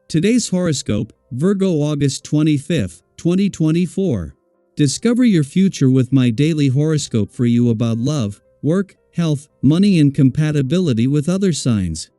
Today's horoscope, Virgo August 25th, 2024. Discover your future with my daily horoscope for you about love, work, health, money and compatibility with other signs.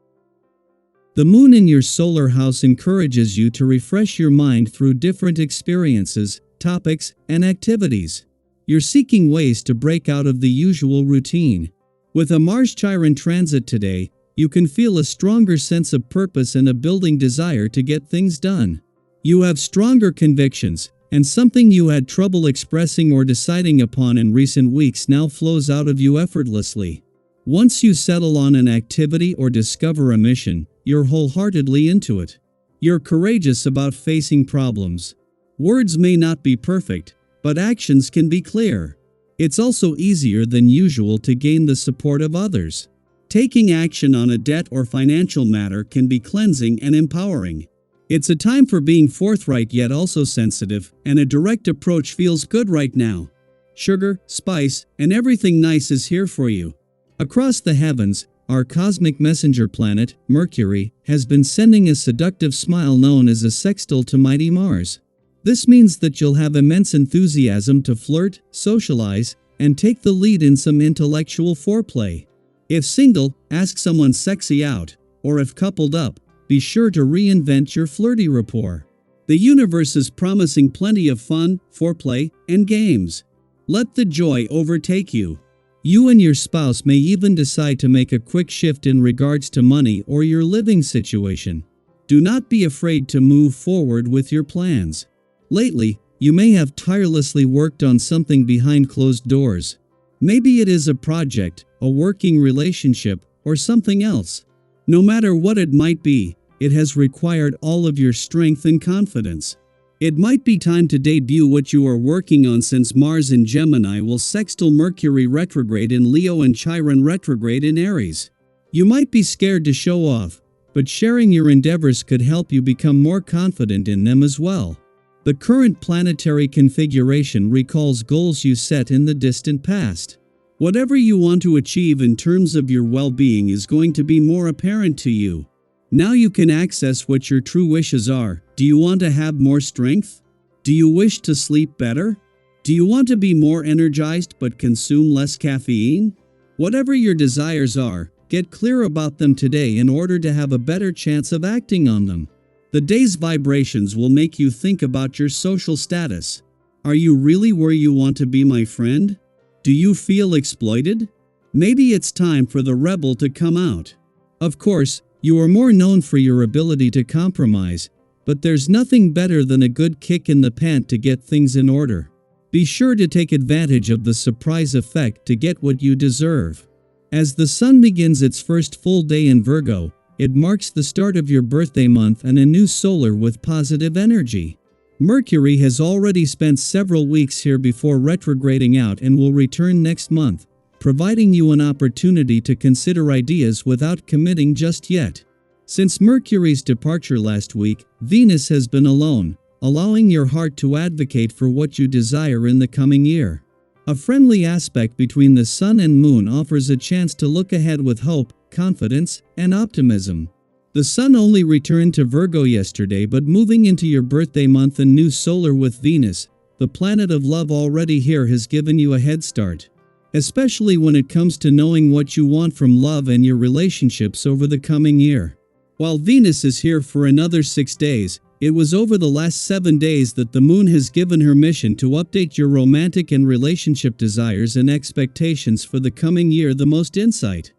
The moon in your solar house encourages you to refresh your mind through different experiences, topics, and activities. You're seeking ways to break out of the usual routine. With a Mars-Chiron transit today, you can feel a stronger sense of purpose and a building desire to get things done. You have stronger convictions, and something you had trouble expressing or deciding upon in recent weeks now flows out of you effortlessly. Once you settle on an activity or discover a mission, you're wholeheartedly into it. You're courageous about facing problems. Words may not be perfect, but actions can be clear. It's also easier than usual to gain the support of others. Taking action on a debt or financial matter can be cleansing and empowering. It's a time for being forthright yet also sensitive, and a direct approach feels good right now. Sugar, spice, and everything nice is here for you. Across the heavens, our cosmic messenger planet, Mercury, has been sending a seductive smile known as a sextile to mighty Mars. This means that you'll have immense enthusiasm to flirt, socialize, and take the lead in some intellectual foreplay. If single, ask someone sexy out, or if coupled up, be sure to reinvent your flirty rapport. The universe is promising plenty of fun, foreplay, and games. Let the joy overtake you. You and your spouse may even decide to make a quick shift in regards to money or your living situation. Do not be afraid to move forward with your plans. Lately, you may have tirelessly worked on something behind closed doors. Maybe it is a project, a working relationship, or something else. No matter what it might be, it has required all of your strength and confidence. It might be time to debut what you are working on, since Mars in Gemini will sextile Mercury retrograde in Leo and Chiron retrograde in Aries. You might be scared to show off, but sharing your endeavors could help you become more confident in them as well. The current planetary configuration recalls goals you set in the distant past. Whatever you want to achieve in terms of your well-being is going to be more apparent to you. Now you can access what your true wishes are. Do you want to have more strength? Do you wish to sleep better? Do you want to be more energized but consume less caffeine? Whatever your desires are, get clear about them today in order to have a better chance of acting on them. The day's vibrations will make you think about your social status. Are you really where you want to be, my friend? Do you feel exploited? Maybe it's time for the rebel to come out. Of course, you are more known for your ability to compromise, but there's nothing better than a good kick in the pant to get things in order. Be sure to take advantage of the surprise effect to get what you deserve. As the sun begins its first full day in Virgo, it marks the start of your birthday month and a new solar with positive energy. Mercury has already spent several weeks here before retrograding out and will return next month, providing you an opportunity to consider ideas without committing just yet. Since Mercury's departure last week, Venus has been alone, allowing your heart to advocate for what you desire in the coming year. A friendly aspect between the Sun and Moon offers a chance to look ahead with hope, confidence, and optimism. The Sun only returned to Virgo yesterday, but moving into your birthday month and new solar with Venus, the planet of love already here, has given you a head start. Especially when it comes to knowing what you want from love and your relationships over the coming year. While Venus is here for another 6 days, it was over the last 7 days that the Moon has given her mission to update your romantic and relationship desires and expectations for the coming year the most insight.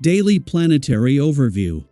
Daily Planetary Overview.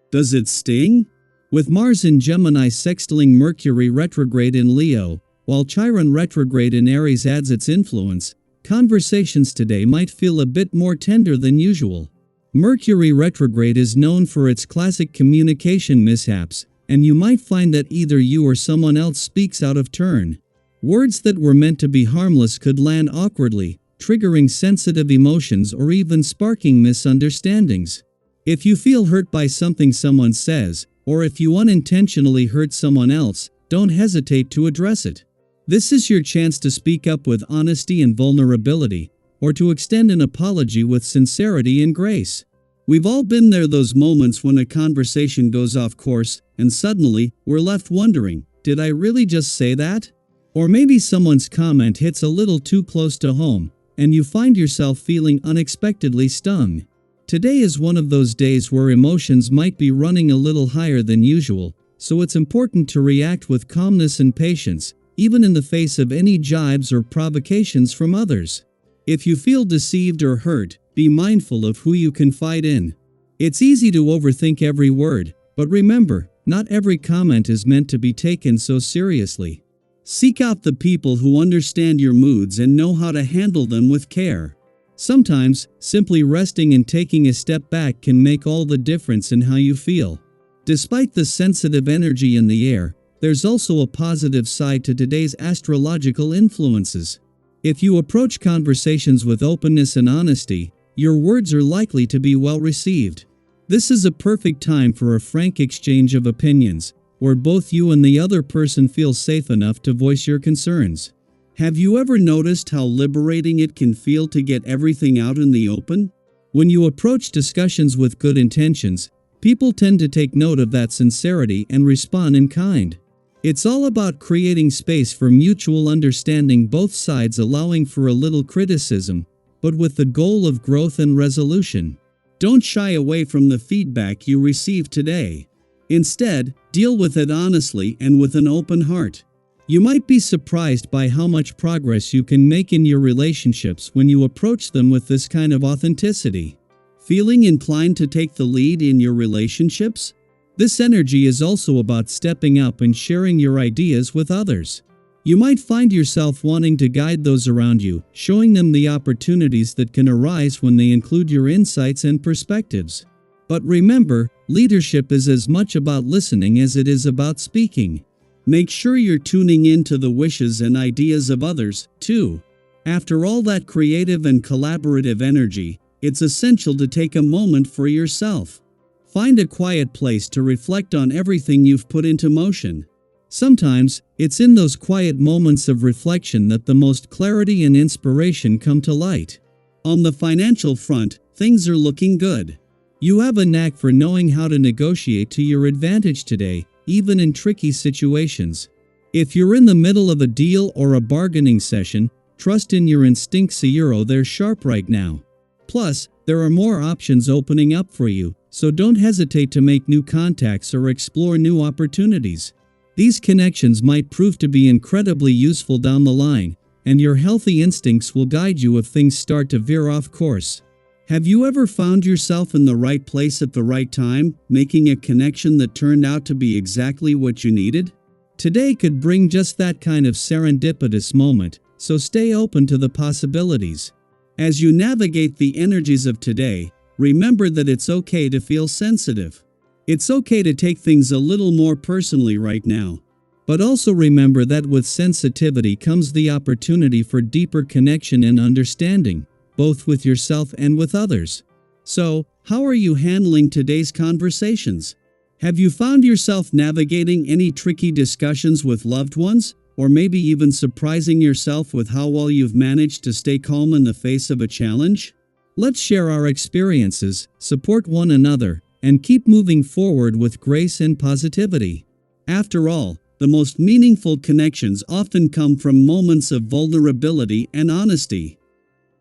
Does it sting? With Mars in Gemini sextiling Mercury retrograde in Leo, while Chiron retrograde in Aries adds its influence, conversations today might feel a bit more tender than usual. Mercury retrograde is known for its classic communication mishaps, and you might find that either you or someone else speaks out of turn. Words that were meant to be harmless could land awkwardly, triggering sensitive emotions or even sparking misunderstandings. If you feel hurt by something someone says, or if you unintentionally hurt someone else, don't hesitate to address it. This is your chance to speak up with honesty and vulnerability, or to extend an apology with sincerity and grace. We've all been there, those moments when a conversation goes off course, and suddenly, we're left wondering, did I really just say that? Or maybe someone's comment hits a little too close to home, and you find yourself feeling unexpectedly stung. Today is one of those days where emotions might be running a little higher than usual, so it's important to react with calmness and patience, even in the face of any jibes or provocations from others. If you feel deceived or hurt, be mindful of who you confide in. It's easy to overthink every word, but remember, not every comment is meant to be taken so seriously. Seek out the people who understand your moods and know how to handle them with care. Sometimes, simply resting and taking a step back can make all the difference in how you feel. Despite the sensitive energy in the air, there's also a positive side to today's astrological influences. If you approach conversations with openness and honesty, your words are likely to be well received. This is a perfect time for a frank exchange of opinions, where both you and the other person feel safe enough to voice your concerns. Have you ever noticed how liberating it can feel to get everything out in the open? When you approach discussions with good intentions, people tend to take note of that sincerity and respond in kind. It's all about creating space for mutual understanding, both sides allowing for a little criticism, but with the goal of growth and resolution. Don't shy away from the feedback you receive today. Instead, deal with it honestly and with an open heart. You might be surprised by how much progress you can make in your relationships when you approach them with this kind of authenticity. Feeling inclined to take the lead in your relationships? This energy is also about stepping up and sharing your ideas with others. You might find yourself wanting to guide those around you, showing them the opportunities that can arise when they include your insights and perspectives. But remember, leadership is as much about listening as it is about speaking. Make sure you're tuning in to the wishes and ideas of others, too. After all that creative and collaborative energy, it's essential to take a moment for yourself. Find a quiet place to reflect on everything you've put into motion. Sometimes, it's in those quiet moments of reflection that the most clarity and inspiration come to light. On the financial front, things are looking good. You have a knack for knowing how to negotiate to your advantage today, even in tricky situations. If you're in the middle of a deal or a bargaining session, trust in your instincts. They're sharp right now. Plus, there are more options opening up for you, so don't hesitate to make new contacts or explore new opportunities. These connections might prove to be incredibly useful down the line, and your healthy instincts will guide you if things start to veer off course. Have you ever found yourself in the right place at the right time, making a connection that turned out to be exactly what you needed? Today could bring just that kind of serendipitous moment, so stay open to the possibilities. As you navigate the energies of today, remember that it's okay to feel sensitive. It's okay to take things a little more personally right now. But also remember that with sensitivity comes the opportunity for deeper connection and understanding, both with yourself and with others. So, how are you handling today's conversations? Have you found yourself navigating any tricky discussions with loved ones, or maybe even surprising yourself with how well you've managed to stay calm in the face of a challenge? Let's share our experiences, support one another, and keep moving forward with grace and positivity. After all, the most meaningful connections often come from moments of vulnerability and honesty.